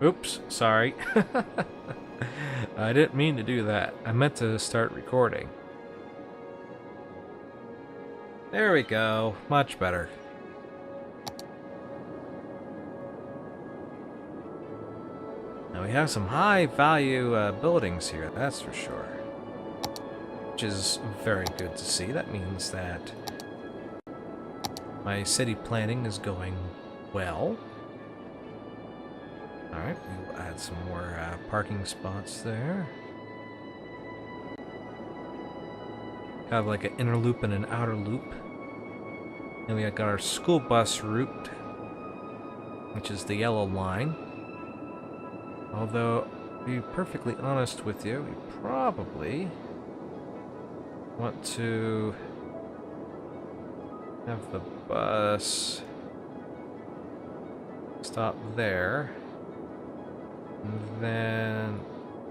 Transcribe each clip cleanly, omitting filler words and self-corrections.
Oops, sorry. I didn't mean to do that. I meant to start recording. There we go. Much better. Now we have some high value buildings here, that's for sure. Which is very good to see. That means that my city planning is going well. Alright, we'll add some more parking spots there. Have like an inner loop and an outer loop. And we got our school bus route, which is the yellow line. Although, to be perfectly honest with you, we probably want to have the bus stop there. And then,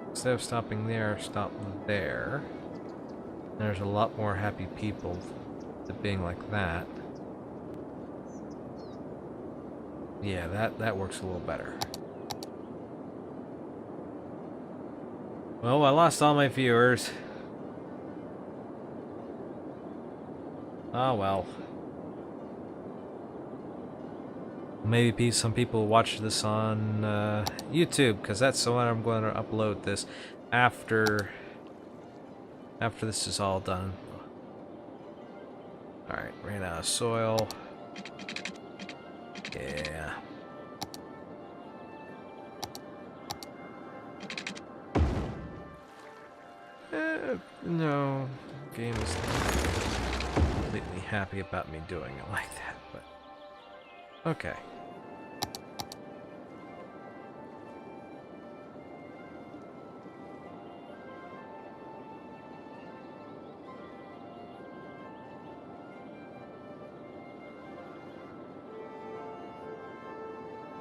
instead of stopping there, stop there. There's a lot more happy people to being like that. Yeah, that works a little better. Well, I lost all my viewers. Oh well. Maybe some people watch this on YouTube, because that's the one I'm going to upload this after this is all done. Alright, ran out of soil. Yeah. No, game is not completely happy about me doing it like that, but okay.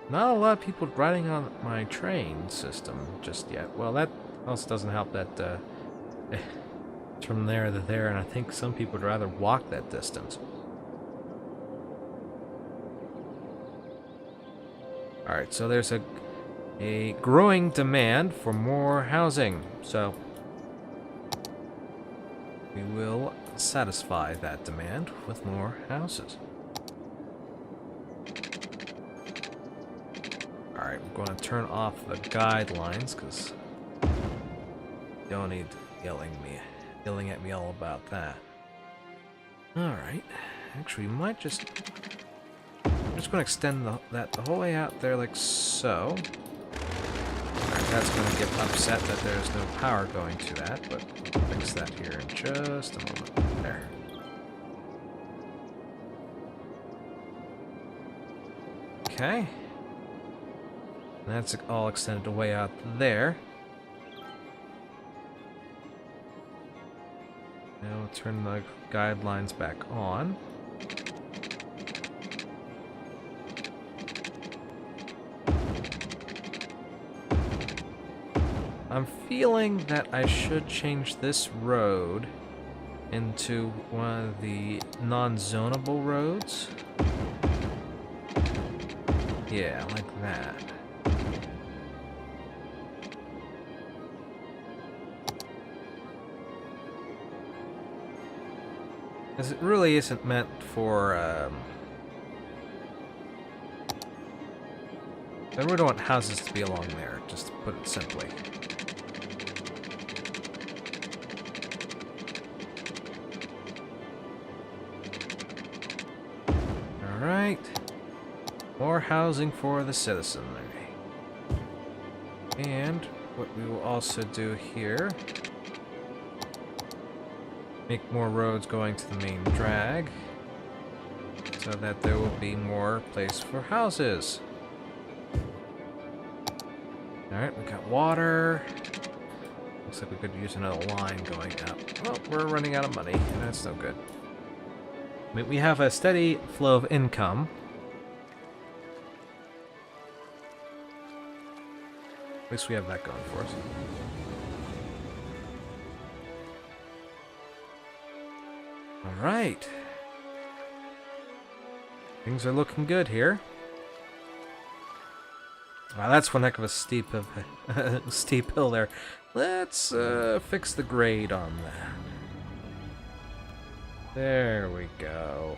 Not a lot of people riding on my train system just yet. Well, that also doesn't help that it's from there to there, and I think some people would rather walk that distance. Alright, so there's a growing demand for more housing, so we will satisfy that demand with more houses. Alright, we're going to turn off the guidelines, because you don't need yelling at me all about that. Alright, actually, we might just... I'm just going to extend that the whole way out there like so. Alright, that's going to get upset that there's no power going to that, but we'll fix that here in just a moment. There. Okay. That's all extended away out there. Now we'll turn the guidelines back on. I'm feeling that I should change this road into one of the non-zonable roads. Yeah, like that. Because it really isn't meant for, I really don't want houses to be along there, just to put it simply. Alright. More housing for the citizenry. And what we will also do here, make more roads going to the main drag, so that there will be more place for houses. Alright, we got water. Looks like we could use another line going up. Well, we're running out of money, and that's no good. I mean, we have a steady flow of income. At least we have that going for us. Alright. Things are looking good here. Wow, that's one heck of a steep steep hill there. Let's fix the grade on that. There we go.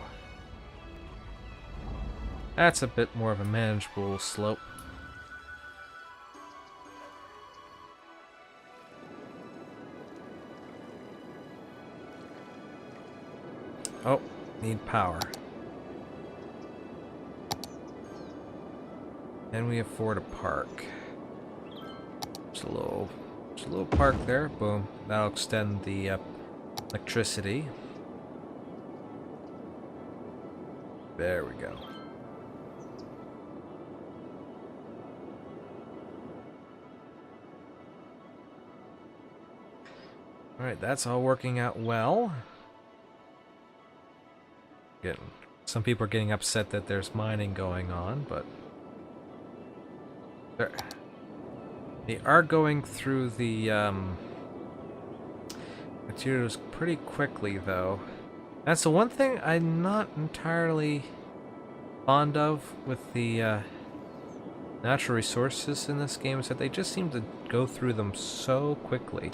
That's a bit more of a manageable slope. Oh, need power. Can we afford a park? Just a little park there. Boom. That'll extend the electricity. There we go. Alright, that's all working out well. Some people are getting upset that there's mining going on, but they are going through the materials pretty quickly, though. That's the one thing I'm not entirely fond of with the natural resources in this game, is that they just seem to go through them so quickly.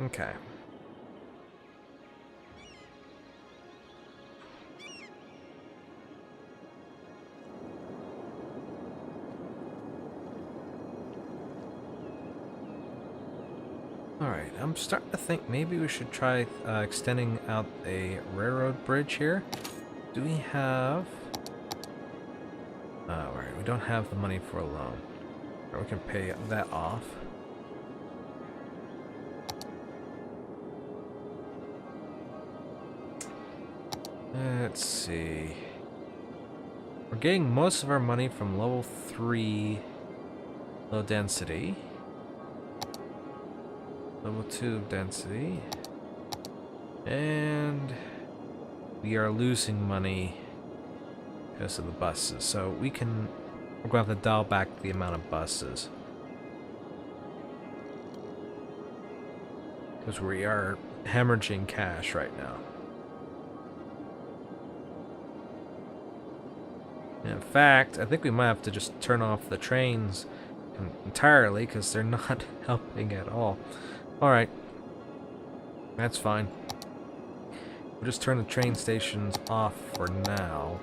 Okay. Alright, I'm starting to think maybe we should try extending out a railroad bridge here. Do we have... Alright, we don't have the money for a loan. Or we can pay that off. Let's see. We're getting most of our money from level 3 low density. Level 2 density. And we are losing money because of the buses. So we're going to have to dial back the amount of buses. Because we are hemorrhaging cash right now. In fact, I think we might have to just turn off the trains entirely because they're not helping at all. Alright. That's fine. We'll just turn the train stations off for now.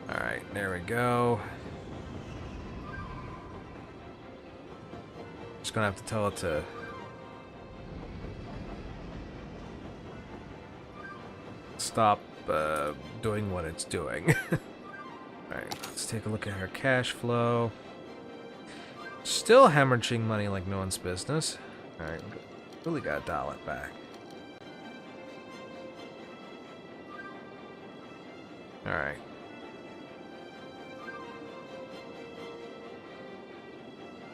Alright, there we go. Just gonna have to tell it to stop doing what it's doing. Alright, let's take a look at our cash flow. Still hemorrhaging money like no one's business. Alright, really gotta dial it back. Alright.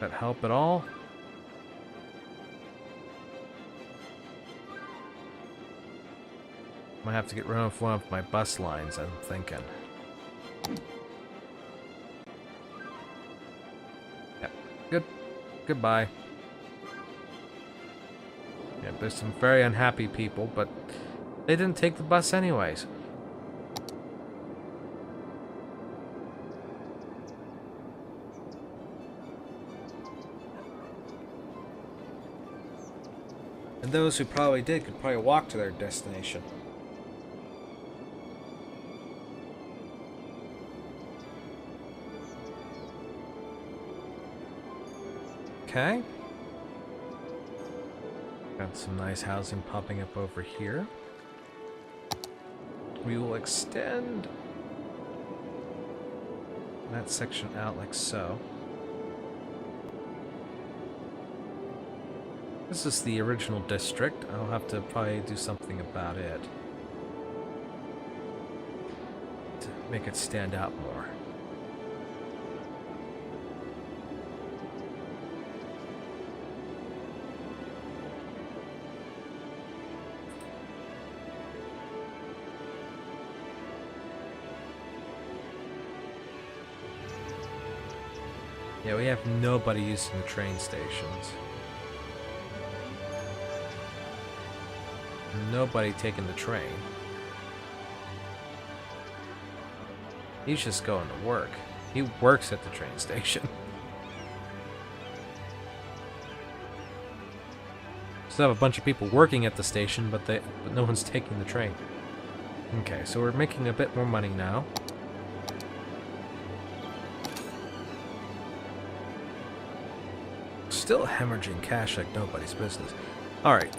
That help at all? Might have to get rid of one of my bus lines, I'm thinking. Yep. Goodbye. Yeah, there's some very unhappy people, but they didn't take the bus anyways. And those who probably did could probably walk to their destination. Okay. Got some nice housing popping up over here. We will extend that section out like so. This is the original district. I'll have to probably do something about it to make it stand out more. Yeah, we have nobody using the train stations. Nobody taking the train. He's just going to work. He works at the train station. Still have a bunch of people working at the station, but no one's taking the train. Okay, so we're making a bit more money now. Still hemorrhaging cash like nobody's business. Alright,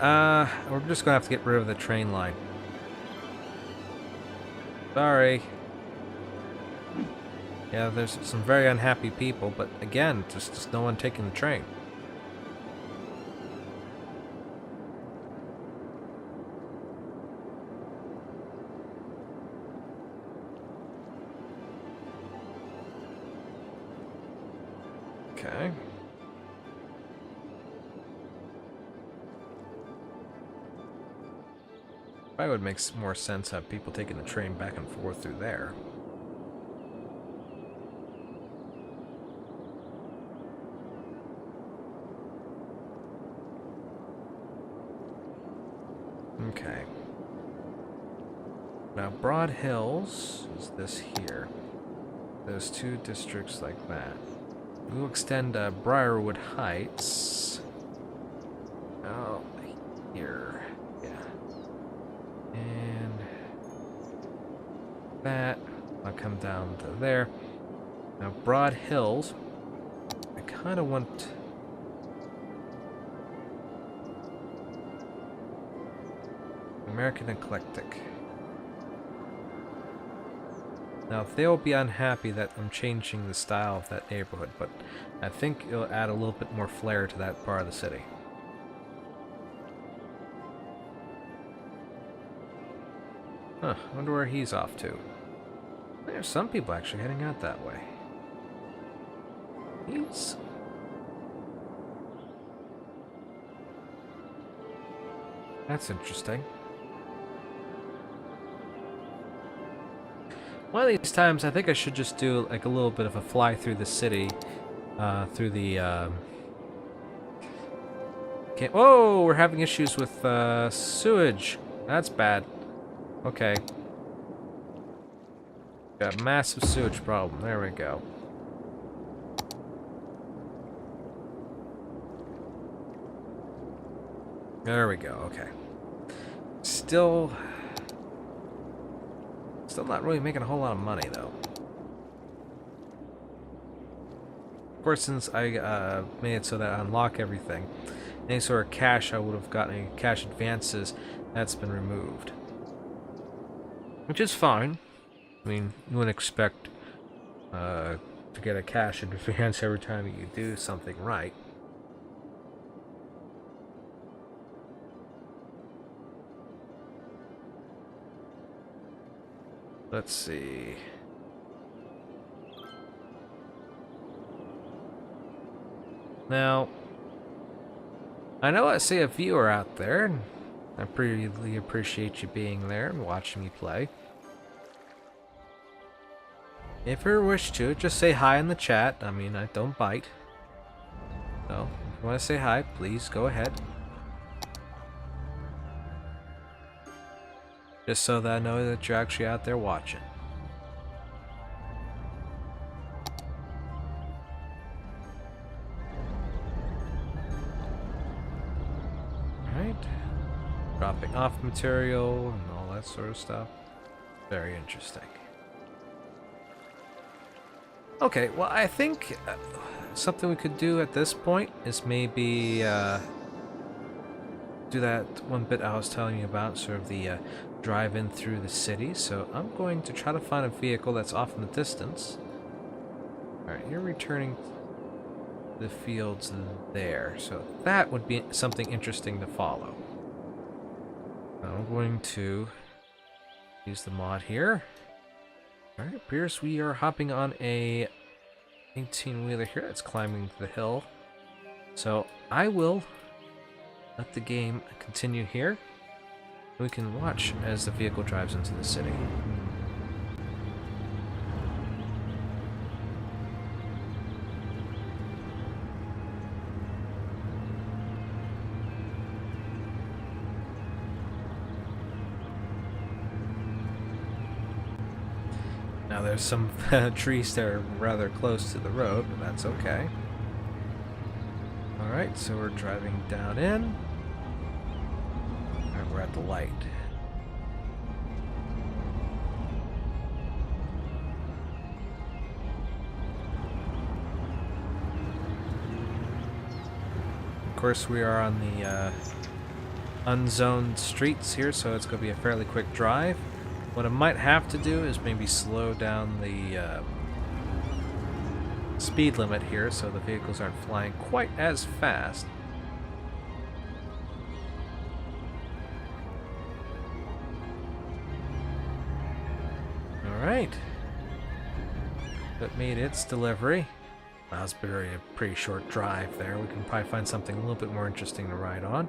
we're just gonna have to get rid of the train line. Sorry. Yeah, there's some very unhappy people, but again, just no one taking the train. Okay. Probably would make more sense to have people taking the train back and forth through there. Okay. Now, Broad Hills is this here. There's two districts like that. We'll extend Briarwood Heights out here. Yeah. And that, I'll come down to there. Now, Broad Hills, I kind of want... American Eclectic. Now, they'll be unhappy that I'm changing the style of that neighborhood, but I think it'll add a little bit more flair to that part of the city. Huh, wonder where he's off to. There's some people actually heading out that way. That's interesting. One of these times, I think I should just do like a little bit of a fly through the city, through the. Whoa, we're having issues with sewage. That's bad. Okay. Got a massive sewage problem. There we go. There we go. Okay. Still not really making a whole lot of money, though. Of course, since I made it so that I unlock everything, any sort of cash I would have gotten, any cash advances, that's been removed. Which is fine. I mean, you wouldn't expect to get a cash advance every time you do something right. Let's see. Now, I know I see a viewer out there, and I really appreciate you being there and watching me play. If you wish to, just say hi in the chat. I mean, I don't bite. So, if you want to say hi, please go ahead. Just so that I know that you're actually out there watching. Alright. Dropping off material and all that sort of stuff. Very interesting. Okay, well, I think something we could do at this point is maybe do that one bit I was telling you about, sort of the drive in through the city. So I'm going to try to find a vehicle that's off in the distance. Alright, you're returning the fields there, so that would be something interesting to follow. Now I'm going to use the mod here. Alright, appears we are hopping on a 18-wheeler here that's climbing the hill. So I will let the game continue here. We can watch as the vehicle drives into the city. Now there's some trees that are rather close to the road, but that's okay. Alright, so we're driving down in. Alright, we're at the light. Of course, we are on the unzoned streets here, so it's going to be a fairly quick drive. What I might have to do is maybe slow down the speed limit here so the vehicles aren't flying quite as fast. Alright. That made its delivery. That was a pretty short drive there. We can probably find something a little bit more interesting to ride on.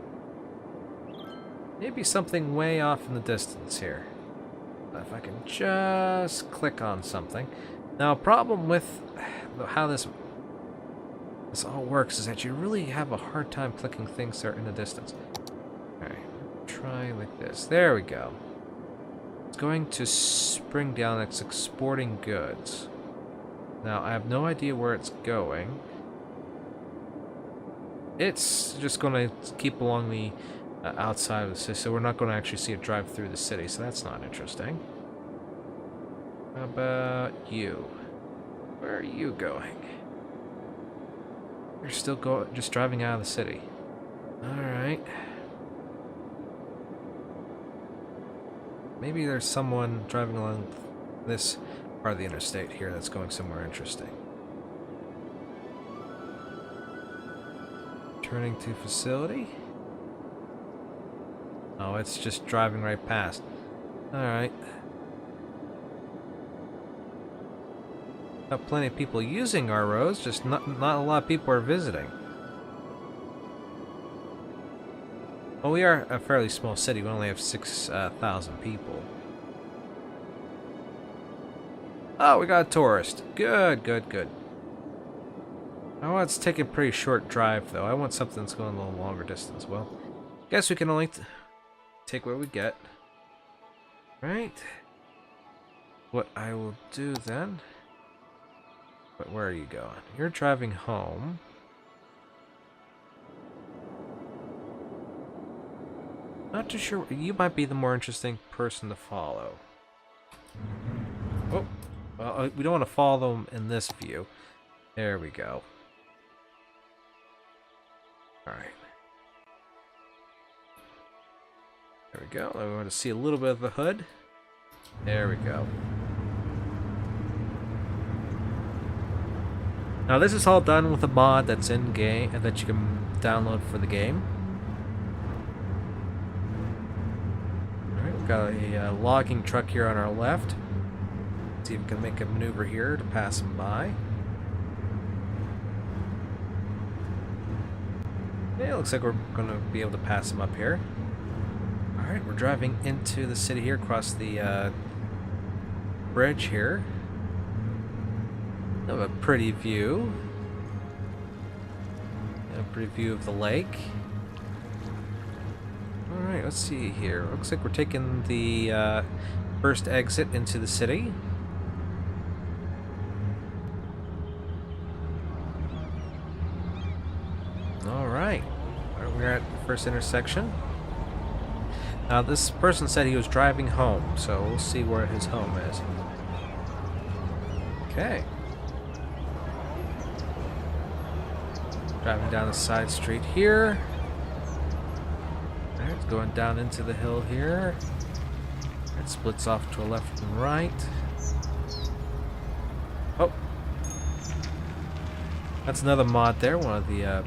Maybe something way off in the distance here. If I can just click on something. Now, a problem with how this all works is that you really have a hard time clicking things that are in the distance. Alright, try like this. There we go. It's going to spring down. It's exporting goods. Now, I have no idea where it's going. It's just going to keep along the outside of the city, so we're not going to actually see it drive through the city, so that's not interesting. How about you? Where are you going? You're still just driving out of the city. Alright. Maybe there's someone driving along this part of the interstate here that's going somewhere interesting. Turning to facility. Oh, it's just driving right past. Alright. Got plenty of people using our roads, just not a lot of people are visiting. Well, we are a fairly small city. We only have 6,000 people. Oh, we got a tourist. Good, good, good. I want to take a pretty short drive, though. I want something that's going a little longer distance. Well, guess we can only take what we get. Right? What I will do then... But where are you going? You're driving home. Not too sure. You might be the more interesting person to follow. Oh, well, we don't want to follow them in this view. There we go. Alright. There we go. I want to see a little bit of the hood. There we go. Now this is all done with a mod that's in game and that you can download for the game. Alright, we've got a logging truck here on our left. Let's see if we can make a maneuver here to pass them by. Yeah, it looks like we're going to be able to pass them up here. Alright, we're driving into the city here, across the bridge here. Have a pretty view. A pretty view of the lake. Alright, let's see here. Looks like we're taking the first exit into the city. Alright. We're at the first intersection. Now this person said he was driving home, so we'll see where his home is. Okay. Driving down the side street here. Alright, it's going down into the hill here. It splits off to a left and right. Oh. That's another mod there, one of the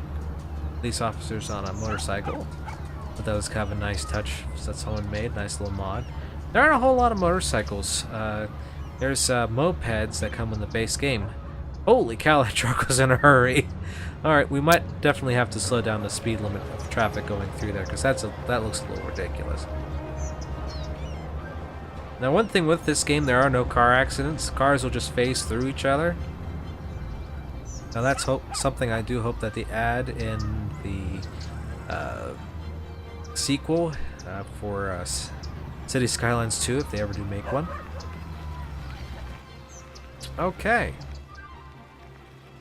police officers on a motorcycle. But that was kind of a nice touch that someone made, nice little mod. There aren't a whole lot of motorcycles. There's mopeds that come in the base game. Holy cow, that truck was in a hurry. Alright, we might definitely have to slow down the speed limit of traffic going through there, because that looks a little ridiculous. Now, one thing with this game, there are no car accidents. Cars will just phase through each other. Now, that's something I do hope that they add in the sequel for City Skylines 2, if they ever do make one. Okay.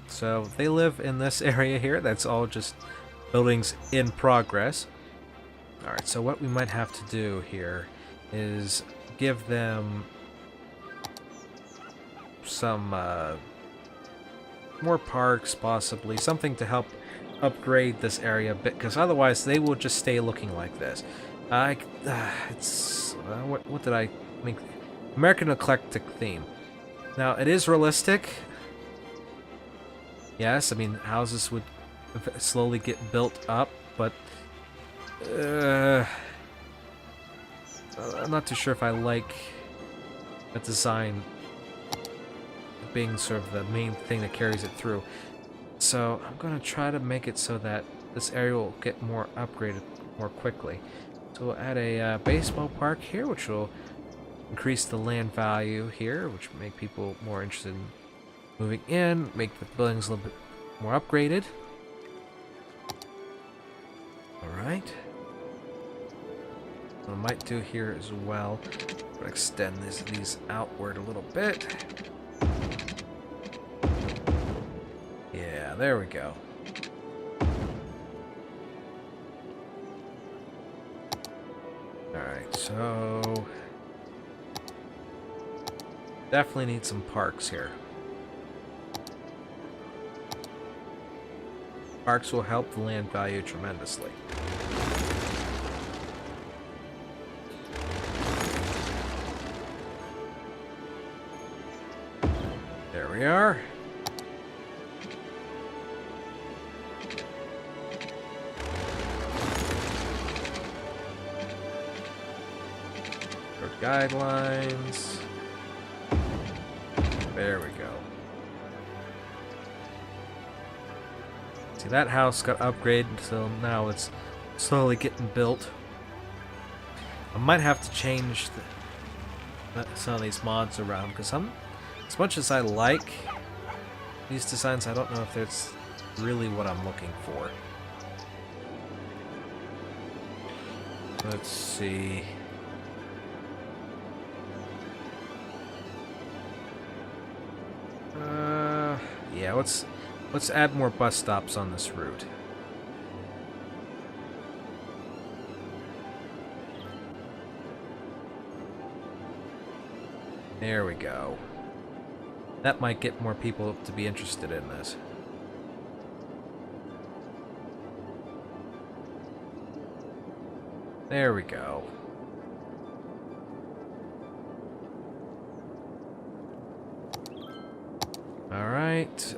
So they live in this area here. That's all just buildings in progress. Alright, so what we might have to do here is give them some more parks, possibly. Something to help upgrade this area a bit, because otherwise they will just stay looking like this. What did I make? American eclectic theme. Now, it is realistic. Yes, I mean, houses would slowly get built up, but I'm not too sure if I like the design being sort of the main thing that carries it through. So I'm going to try to make it so that this area will get more upgraded more quickly. So we'll add a baseball park here, which will increase the land value here, which will make people more interested in moving in, make the buildings a little bit more upgraded. Alright. What I might do here as well, extend these outward a little bit. Yeah, there we go. Alright, so definitely need some parks here. Parks will help the land value tremendously. There we are. Guidelines. There we go. See, that house got upgraded, so now it's slowly getting built. I might have to change some of these mods around, because as much as I like these designs, I don't know if that's really what I'm looking for. Let's see. Yeah, let's add more bus stops on this route. There we go. That might get more people to be interested in this. There we go. Alright,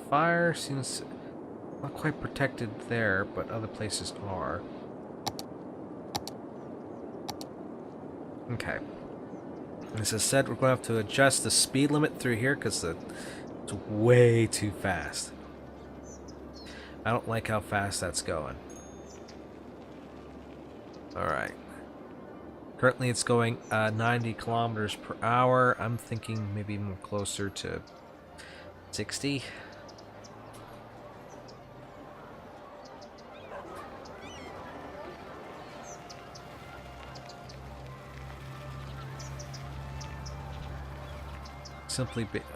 fire seems not quite protected there, but other places are. Okay. As I said, we're going to have to adjust the speed limit through here because it's way too fast. I don't like how fast that's going. Alright. Currently it's going 90 kilometers per hour. I'm thinking maybe more closer to 60.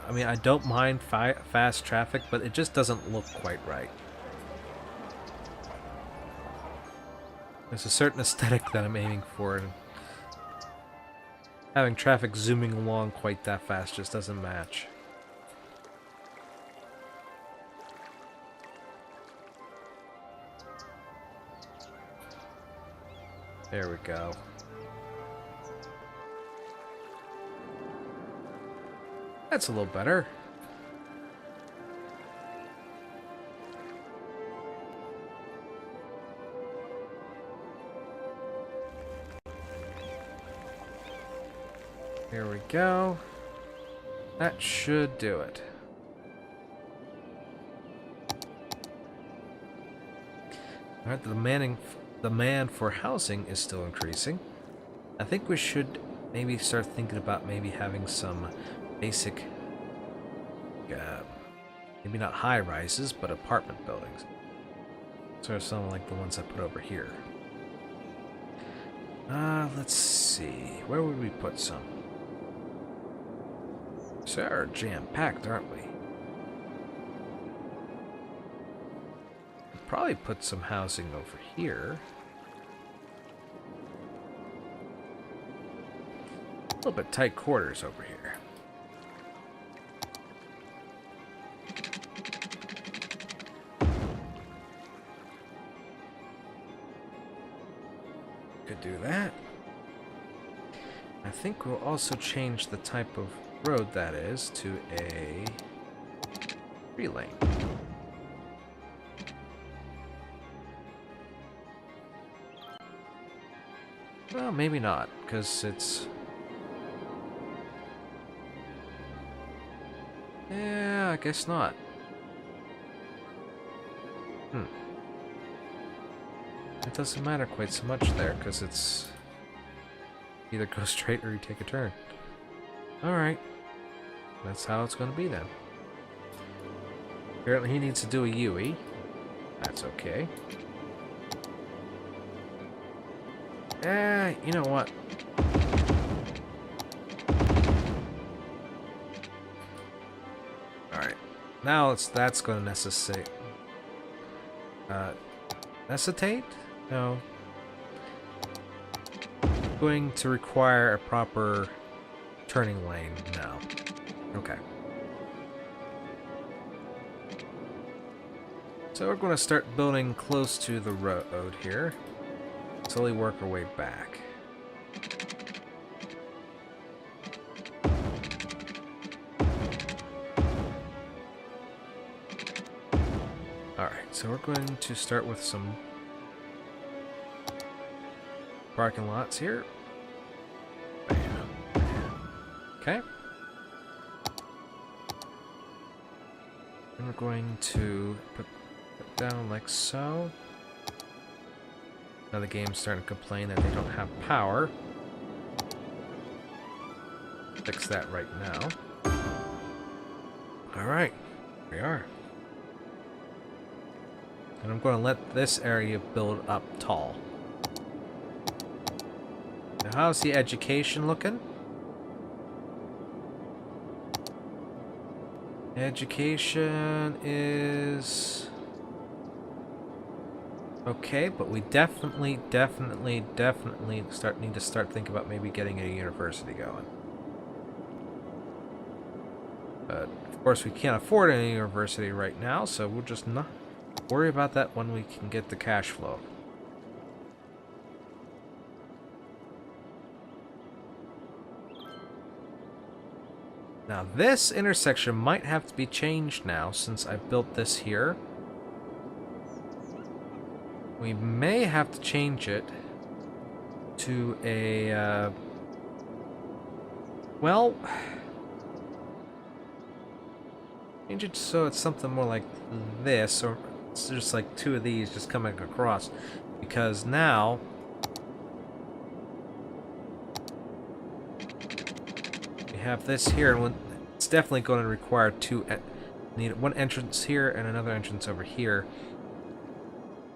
I mean, I don't mind fast traffic, but it just doesn't look quite right. There's a certain aesthetic that I'm aiming for, and having traffic zooming along quite that fast just doesn't match. There we go. That's a little better. There we go. That should do it. Alright, the demand for housing is still increasing. I think we should maybe start thinking about maybe having some basic, maybe not high rises, but apartment buildings. Sort of something like the ones I put over here. Let's see. Where would we put some? So we're jam-packed, aren't we? Probably put some housing over here. A little bit tight quarters over here. Could do that. I think we'll also change the type of road that is to a 3-lane. Well, maybe not, because it's... Yeah, I guess not. It doesn't matter quite so much there, because it's... either go straight or you take a turn. Alright. That's how it's going to be then. Apparently he needs to do a UE. That's okay. You know what? Alright. Now that's going to necessitate... necessitate? No. Going to require a proper turning lane now. Okay. So we're going to start building close to the road here. Slowly work our way back. Alright, so we're going to start with some parking lots here. Bam. Okay. And we're going to put down like so. Now the game's starting to complain that they don't have power. Fix that right now. Alright, here we are. And I'm going to let this area build up tall. Now how's the education looking? Education is... okay, but we definitely need to start thinking about maybe getting a university going. But of course we can't afford any university right now, so we'll just not worry about that when we can get the cash flow. Now this intersection might have to be changed now since I built this here. We may have to change it to a, well, change it so it's something more like this, or it's just like two of these just coming across, because now we have this here, and it's definitely going to require need one entrance here and another entrance over here.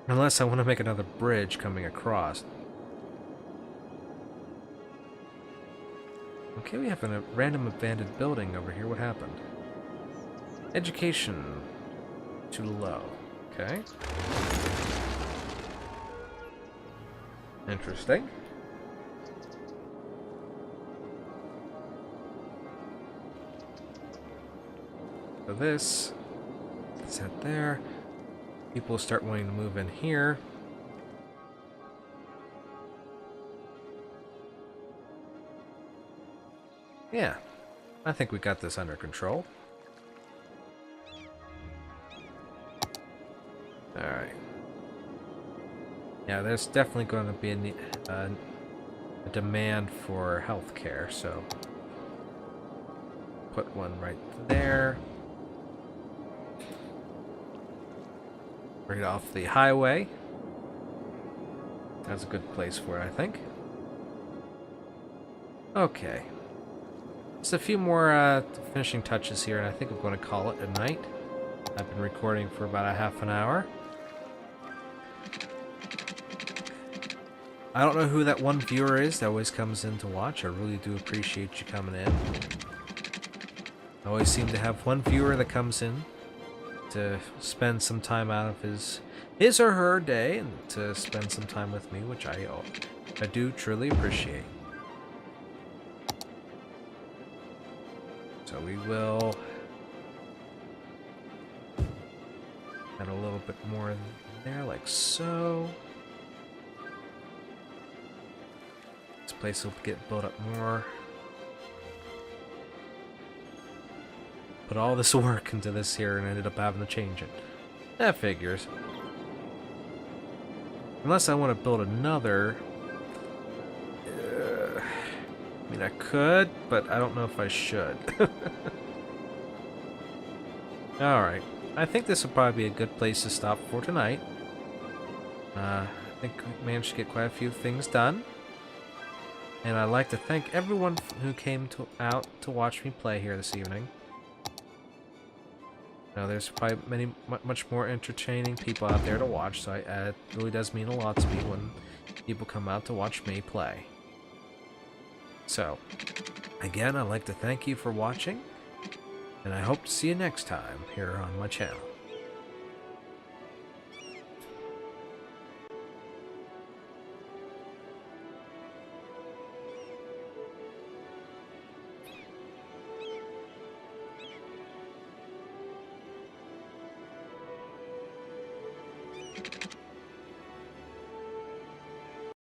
Unless I want to make another bridge coming across. Okay, we have a random abandoned building over here. What happened? Education. Too low. Okay. Interesting. So this. It's that there. People start wanting to move in here. Yeah, I think we got this under control. Alright. Yeah, there's definitely going to be a demand for healthcare, so put one right there. Right off the highway. That's a good place for it, I think. Okay. Just a few more finishing touches here, and I think I'm going to call it a night. I've been recording for about a half an hour. I don't know who that one viewer is that always comes in to watch. I really do appreciate you coming in. I always seem to have one viewer that comes in to spend some time out of his or her day and to spend some time with me, which I do truly appreciate. So we will add a little bit more in there, like so. This place will get built up more. Put all this work into this here and ended up having to change it. That figures. Unless I want to build another. I mean, I could, but I don't know if I should. Alright. I think this will probably be a good place to stop for tonight. I think we managed to get quite a few things done. And I'd like to thank everyone who came out to watch me play here this evening. Now, there's probably much more entertaining people out there to watch, so it really does mean a lot to me when people come out to watch me play. So, again, I'd like to thank you for watching, and I hope to see you next time here on my channel.